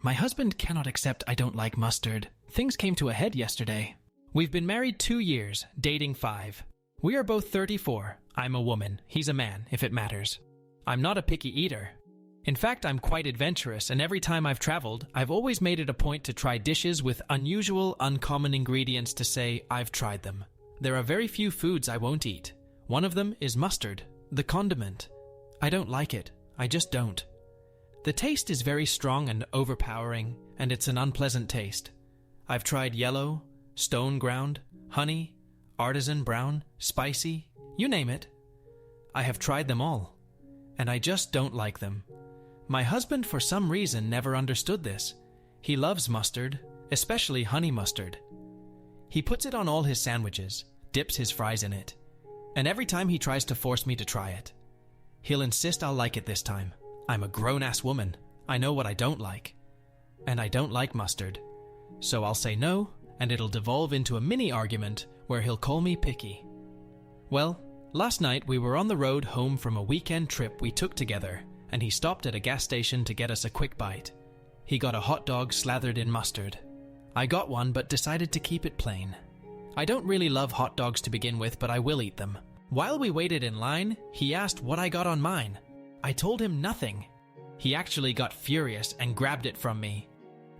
My husband cannot accept I don't like mustard. Things came to a head yesterday. We've been married 2 years, dating 5. We are both 34. I'm a woman. He's a man, if it matters. I'm not a picky eater. In fact, I'm quite adventurous, and every time I've traveled, I've always made it a point to try dishes with unusual, uncommon ingredients to say I've tried them. There are very few foods I won't eat. One of them is mustard, the condiment. I don't like it. I just don't. The taste is very strong and overpowering, and it's an unpleasant taste. I've tried yellow, stone ground, honey, artisan brown, spicy, you name it. I have tried them all, and I just don't like them. My husband, for some reason, never understood this. He loves mustard, especially honey mustard. He puts it on all his sandwiches, dips his fries in it, and every time he tries to force me to try it, he'll insist I'll like it this time. I'm a grown-ass woman. I know what I don't like. And I don't like mustard. So I'll say no, and it'll devolve into a mini-argument where he'll call me picky. Well, last night we were on the road home from a weekend trip we took together, and he stopped at a gas station to get us a quick bite. He got a hot dog slathered in mustard. I got one but decided to keep it plain. I don't really love hot dogs to begin with, but I will eat them. While we waited in line, he asked what I got on mine. I told him nothing. He actually got furious and grabbed it from me.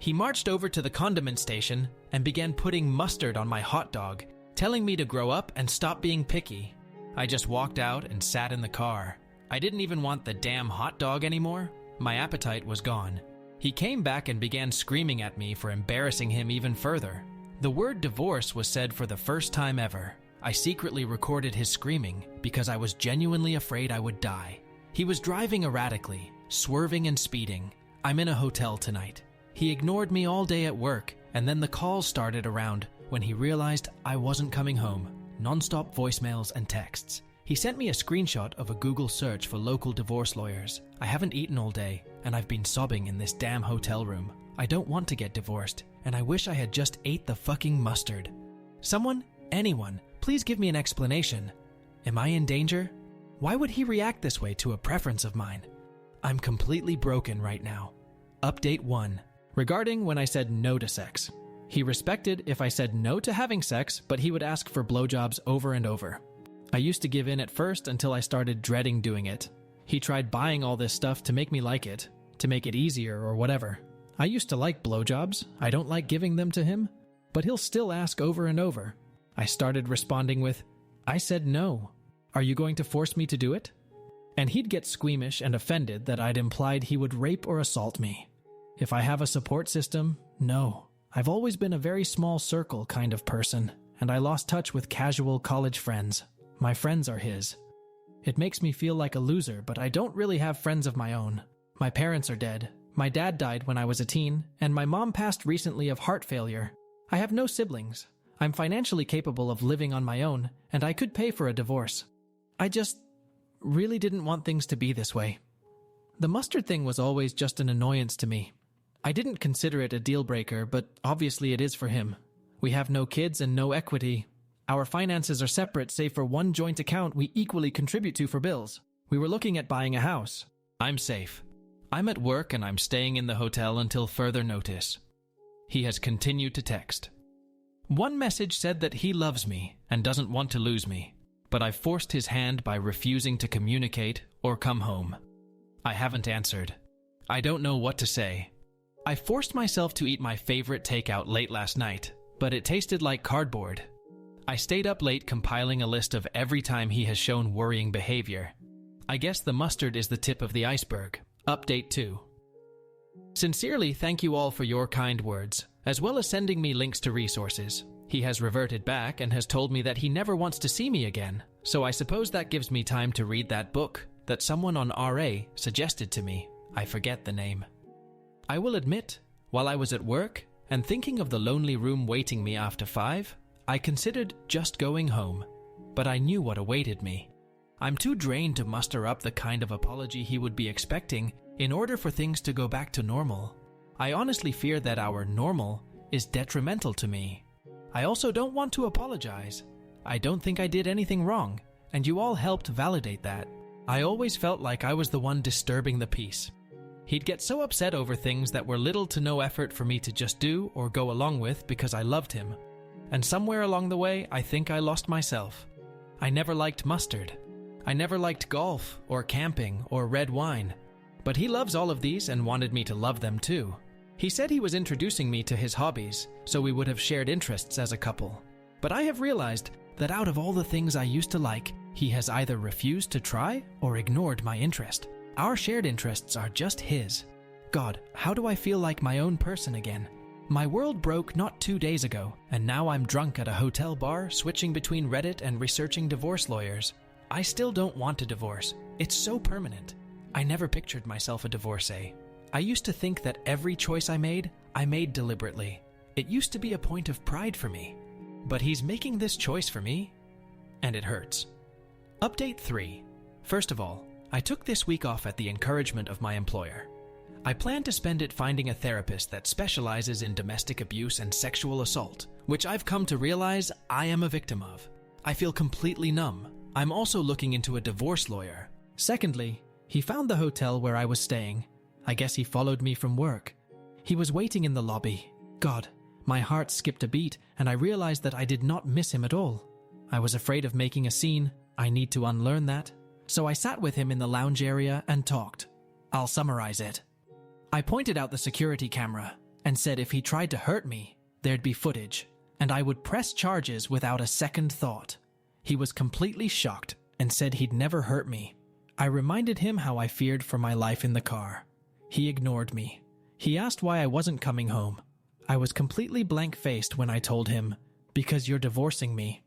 He marched over to the condiment station and began putting mustard on my hot dog, telling me to grow up and stop being picky. I just walked out and sat in the car. I didn't even want the damn hot dog anymore. My appetite was gone. He came back and began screaming at me for embarrassing him even further. The word divorce was said for the first time ever. I secretly recorded his screaming because I was genuinely afraid I would die. He was driving erratically, swerving and speeding. I'm in a hotel tonight. He ignored me all day at work, and then the calls started around when he realized I wasn't coming home. Non-stop voicemails and texts. He sent me a screenshot of a Google search for local divorce lawyers. I haven't eaten all day, and I've been sobbing in this damn hotel room. I don't want to get divorced, and I wish I had just ate the fucking mustard. Someone, anyone, please give me an explanation. Am I in danger? Why would he react this way to a preference of mine? I'm completely broken right now. Update 1. Regarding when I said no to sex. He respected if I said no to having sex, but he would ask for blowjobs over and over. I used to give in at first until I started dreading doing it. He tried buying all this stuff to make me like it, to make it easier or whatever. I used to like blowjobs. I don't like giving them to him, but he'll still ask over and over. I started responding with, I said no. Are you going to force me to do it? And he'd get squeamish and offended that I'd implied he would rape or assault me. If I have a support system, no. I've always been a very small circle kind of person, and I lost touch with casual college friends. My friends are his. It makes me feel like a loser, but I don't really have friends of my own. My parents are dead. My dad died when I was a teen, and my mom passed recently of heart failure. I have no siblings. I'm financially capable of living on my own, and I could pay for a divorce. I just really didn't want things to be this way. The mustard thing was always just an annoyance to me. I didn't consider it a deal breaker, but obviously it is for him. We have no kids and no equity. Our finances are separate save for one joint account we equally contribute to for bills. We were looking at buying a house. I'm safe. I'm at work and I'm staying in the hotel until further notice. He has continued to text. One message said that he loves me and doesn't want to lose me, but I've forced his hand by refusing to communicate or come home. I haven't answered. I don't know what to say. I forced myself to eat my favorite takeout late last night, but it tasted like cardboard. I stayed up late compiling a list of every time he has shown worrying behavior. I guess the mustard is the tip of the iceberg. Update 2. Sincerely, thank you all for your kind words, as well as sending me links to resources. He has reverted back and has told me that he never wants to see me again, so I suppose that gives me time to read that book that someone on RA suggested to me. I forget the name. I will admit, while I was at work and thinking of the lonely room waiting me after 5, I considered just going home, but I knew what awaited me. I'm too drained to muster up the kind of apology he would be expecting in order for things to go back to normal. I honestly fear that our normal is detrimental to me. I also don't want to apologize. I don't think I did anything wrong, and you all helped validate that. I always felt like I was the one disturbing the peace. He'd get so upset over things that were little to no effort for me to just do or go along with because I loved him. And somewhere along the way, I think I lost myself. I never liked mustard. I never liked golf or camping or red wine. But he loves all of these and wanted me to love them too. He said he was introducing me to his hobbies, so we would have shared interests as a couple. But I have realized that out of all the things I used to like, he has either refused to try or ignored my interest. Our shared interests are just his. God, how do I feel like my own person again? My world broke not 2 days ago, and now I'm drunk at a hotel bar, switching between Reddit and researching divorce lawyers. I still don't want a divorce. It's so permanent. I never pictured myself a divorcee. I used to think that every choice I made deliberately. It used to be a point of pride for me. But he's making this choice for me, and it hurts. Update 3. First of all, I took this week off at the encouragement of my employer. I plan to spend it finding a therapist that specializes in domestic abuse and sexual assault, which I've come to realize I am a victim of. I feel completely numb. I'm also looking into a divorce lawyer. Secondly, he found the hotel where I was staying. I guess he followed me from work. He was waiting in the lobby. God, my heart skipped a beat, and I realized that I did not miss him at all. I was afraid of making a scene. I need to unlearn that. So I sat with him in the lounge area and talked. I'll summarize it. I pointed out the security camera and said if he tried to hurt me, there'd be footage, and I would press charges without a second thought. He was completely shocked and said he'd never hurt me. I reminded him how I feared for my life in the car. He ignored me. He asked why I wasn't coming home. I was completely blank-faced when I told him, because you're divorcing me.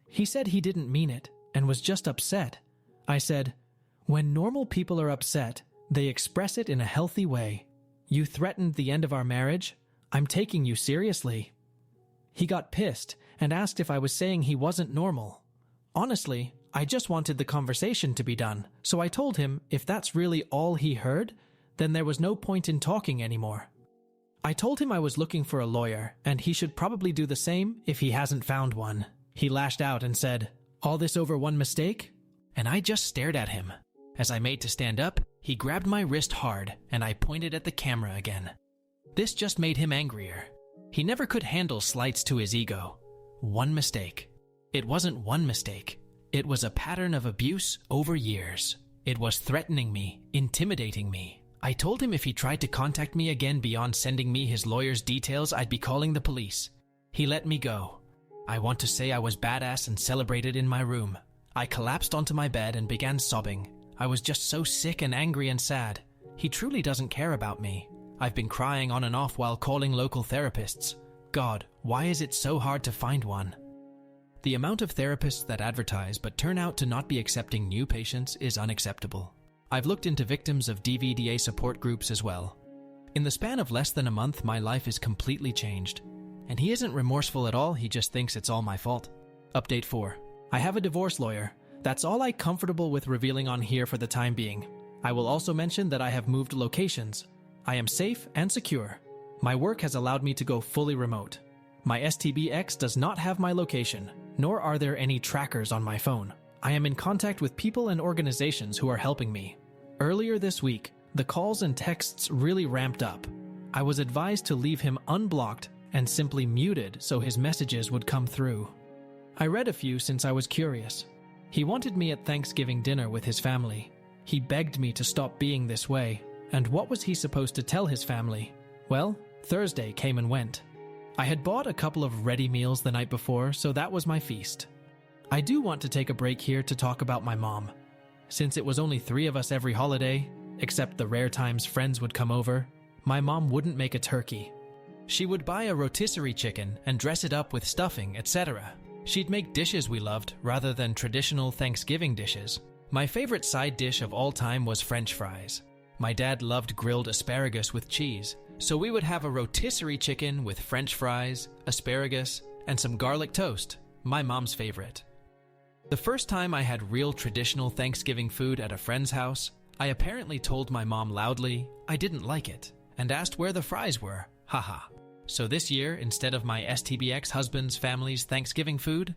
He said he didn't mean it and was just upset. I said, when normal people are upset, they express it in a healthy way. You threatened the end of our marriage. I'm taking you seriously. He got pissed and asked if I was saying he wasn't normal. Honestly, I just wanted the conversation to be done, so I told him if that's really all he heard, then there was no point in talking anymore. I told him I was looking for a lawyer, and he should probably do the same if he hasn't found one. He lashed out and said, all this over one mistake? And I just stared at him. As I made to stand up, he grabbed my wrist hard, and I pointed at the camera again. This just made him angrier. He never could handle slights to his ego. One mistake. It wasn't one mistake. It was a pattern of abuse over years. It was threatening me, intimidating me. I told him if he tried to contact me again beyond sending me his lawyer's details, I'd be calling the police. He let me go. I want to say I was badass and celebrated in my room. I collapsed onto my bed and began sobbing. I was just so sick and angry and sad. He truly doesn't care about me. I've been crying on and off while calling local therapists. God, why is it so hard to find one? The amount of therapists that advertise but turn out to not be accepting new patients is unacceptable. I've looked into victims of DVDA support groups as well. In the span of less than a month, my life is completely changed. And he isn't remorseful at all, he just thinks it's all my fault. Update 4. I have a divorce lawyer. That's all I'm comfortable with revealing on here for the time being. I will also mention that I have moved locations. I am safe and secure. My work has allowed me to go fully remote. My STBX does not have my location, nor are there any trackers on my phone. I am in contact with people and organizations who are helping me. Earlier this week, the calls and texts really ramped up. I was advised to leave him unblocked and simply muted so his messages would come through. I read a few since I was curious. He wanted me at Thanksgiving dinner with his family. He begged me to stop being this way. And what was he supposed to tell his family? Well, Thursday came and went. I had bought a couple of ready meals the night before, so that was my feast. I do want to take a break here to talk about my mom. Since it was only 3 of us every holiday, except the rare times friends would come over, my mom wouldn't make a turkey. She would buy a rotisserie chicken and dress it up with stuffing, etc. She'd make dishes we loved rather than traditional Thanksgiving dishes. My favorite side dish of all time was French fries. My dad loved grilled asparagus with cheese, so we would have a rotisserie chicken with French fries, asparagus, and some garlic toast, my mom's favorite. The first time I had real traditional Thanksgiving food at a friend's house, I apparently told my mom loudly I didn't like it and asked where the fries were. Haha. So this year, instead of my STBX husband's family's Thanksgiving food,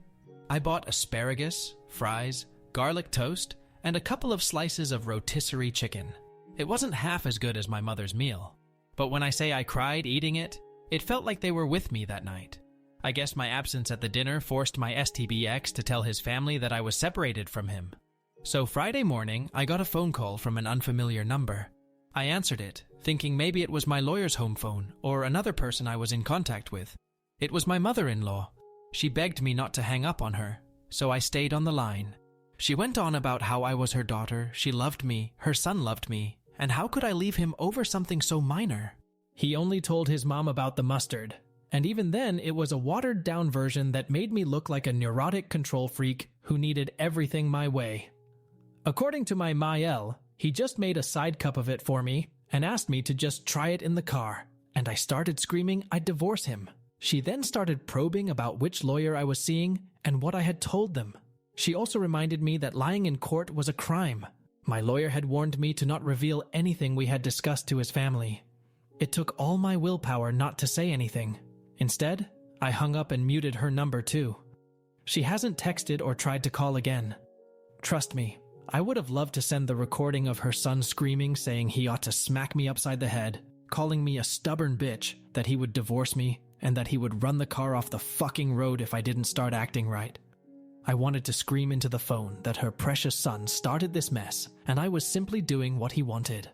I bought asparagus, fries, garlic toast, and a couple of slices of rotisserie chicken. It wasn't half as good as my mother's meal. But when I say I cried eating it, it felt like they were with me that night. I guess my absence at the dinner forced my STB ex to tell his family that I was separated from him. So Friday morning, I got a phone call from an unfamiliar number. I answered it, thinking maybe it was my lawyer's home phone or another person I was in contact with. It was my mother-in-law. She begged me not to hang up on her, so I stayed on the line. She went on about how I was her daughter, she loved me, her son loved me, and how could I leave him over something so minor? He only told his mom about the mustard, and even then it was a watered-down version that made me look like a neurotic control freak who needed everything my way. According to my Mael, he just made a side cup of it for me and asked me to just try it in the car, and I started screaming I'd divorce him. She then started probing about which lawyer I was seeing and what I had told them. She also reminded me that lying in court was a crime. My lawyer had warned me to not reveal anything we had discussed to his family. It took all my willpower not to say anything. Instead, I hung up and muted her number too. She hasn't texted or tried to call again. Trust me, I would have loved to send the recording of her son screaming saying he ought to smack me upside the head, calling me a stubborn bitch, that he would divorce me, and that he would run the car off the fucking road if I didn't start acting right. I wanted to scream into the phone that her precious son started this mess, and I was simply doing what he wanted.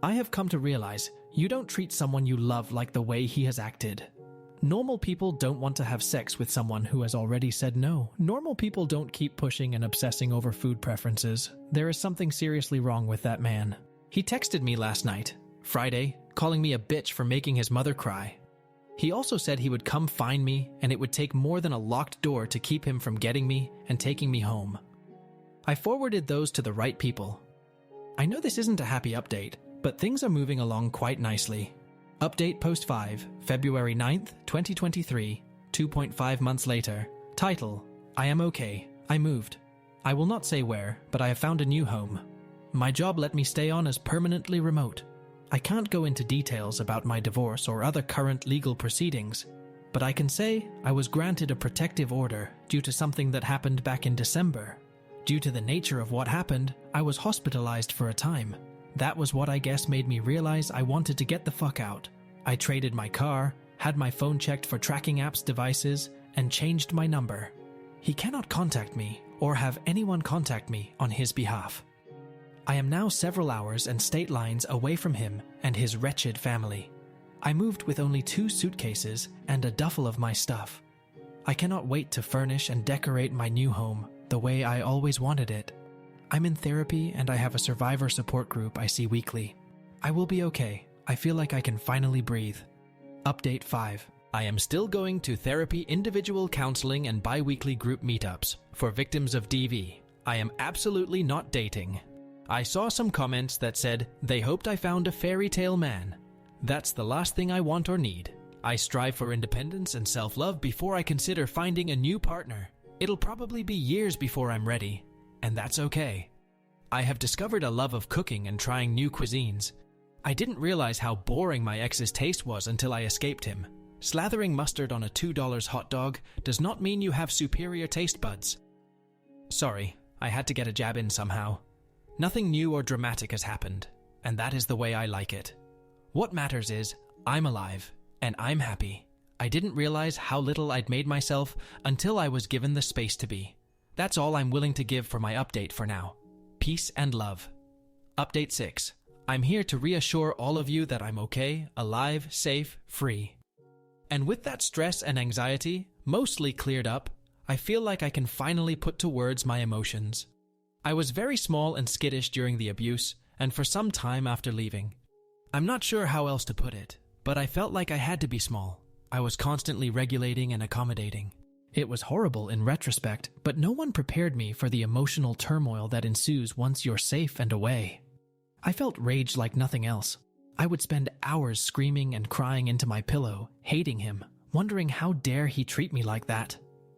I have come to realize you don't treat someone you love like the way he has acted. Normal people don't want to have sex with someone who has already said no. Normal people don't keep pushing and obsessing over food preferences. There is something seriously wrong with that man. He texted me last night, Friday, calling me a bitch for making his mother cry. He also said he would come find me and it would take more than a locked door to keep him from getting me and taking me home. I forwarded those to the right people. I know this isn't a happy update, but things are moving along quite nicely. Update post 5, February 9th, 2023, 2.5 months later. Title: I am okay. I moved. I will not say where, but I have found a new home. My job let me stay on as permanently remote. I can't go into details about my divorce or other current legal proceedings, but I can say I was granted a protective order due to something that happened back in December. Due to the nature of what happened, I was hospitalized for a time. That was what I guess made me realize I wanted to get the fuck out. I traded my car, had my phone checked for tracking apps devices, and changed my number. He cannot contact me or have anyone contact me on his behalf. I am now several hours and state lines away from him and his wretched family. I moved with only 2 suitcases and a duffel of my stuff. I cannot wait to furnish and decorate my new home the way I always wanted it. I'm in therapy and I have a survivor support group I see weekly. I will be okay. I feel like I can finally breathe. Update 5. I am still going to therapy, individual counseling, and bi-weekly group meetups for victims of DV. I am absolutely not dating. I saw some comments that said they hoped I found a fairy tale man. That's the last thing I want or need. I strive for independence and self-love before I consider finding a new partner. It'll probably be years before I'm ready, and that's okay. I have discovered a love of cooking and trying new cuisines. I didn't realize how boring my ex's taste was until I escaped him. Slathering mustard on a $2 hot dog does not mean you have superior taste buds. Sorry, I had to get a jab in somehow. Nothing new or dramatic has happened, and that is the way I like it. What matters is, I'm alive, and I'm happy. I didn't realize how little I'd made myself until I was given the space to be. That's all I'm willing to give for my update for now. Peace and love. Update 6. I'm here to reassure all of you that I'm okay, alive, safe, free. And with that stress and anxiety mostly cleared up, I feel like I can finally put to words my emotions. I was very small and skittish during the abuse, and for some time after leaving. I'm not sure how else to put it, but I felt like I had to be small. I was constantly regulating and accommodating. It was horrible in retrospect, but no one prepared me for the emotional turmoil that ensues once you're safe and away. I felt rage like nothing else. I would spend hours screaming and crying into my pillow, hating him, wondering how dare he treat me like that.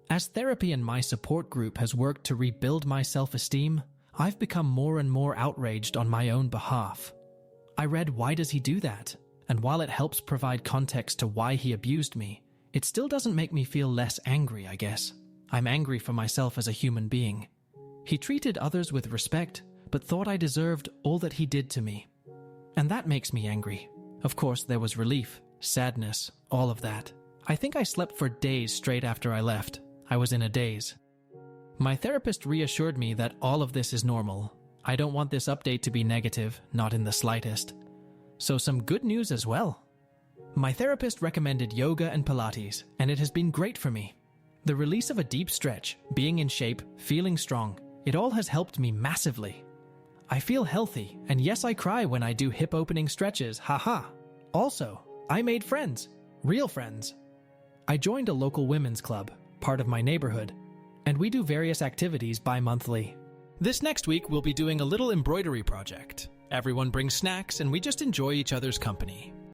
As therapy and my support group has worked to rebuild my self-esteem, I've become more and more outraged on my own behalf. I read Why Does He Do That? And while it helps provide context to why he abused me, it still doesn't make me feel less angry, I guess. I'm angry for myself as a human being. He treated others with respect, but thought I deserved all that he did to me. And that makes me angry. Of course, there was relief, sadness, all of that. I think I slept for days straight after I left. I was in a daze. My therapist reassured me that all of this is normal. I don't want this update to be negative, not in the slightest. So some good news as well. My therapist recommended yoga and Pilates, and it has been great for me. The release of a deep stretch, being in shape, feeling strong, it all has helped me massively. I feel healthy, and yes, I cry when I do hip-opening stretches, haha. Also, I made friends, real friends. I joined a local women's club, part of my neighborhood, and we do various activities bi-monthly. This next week, we'll be doing a little embroidery project. Everyone brings snacks, and we just enjoy each other's company.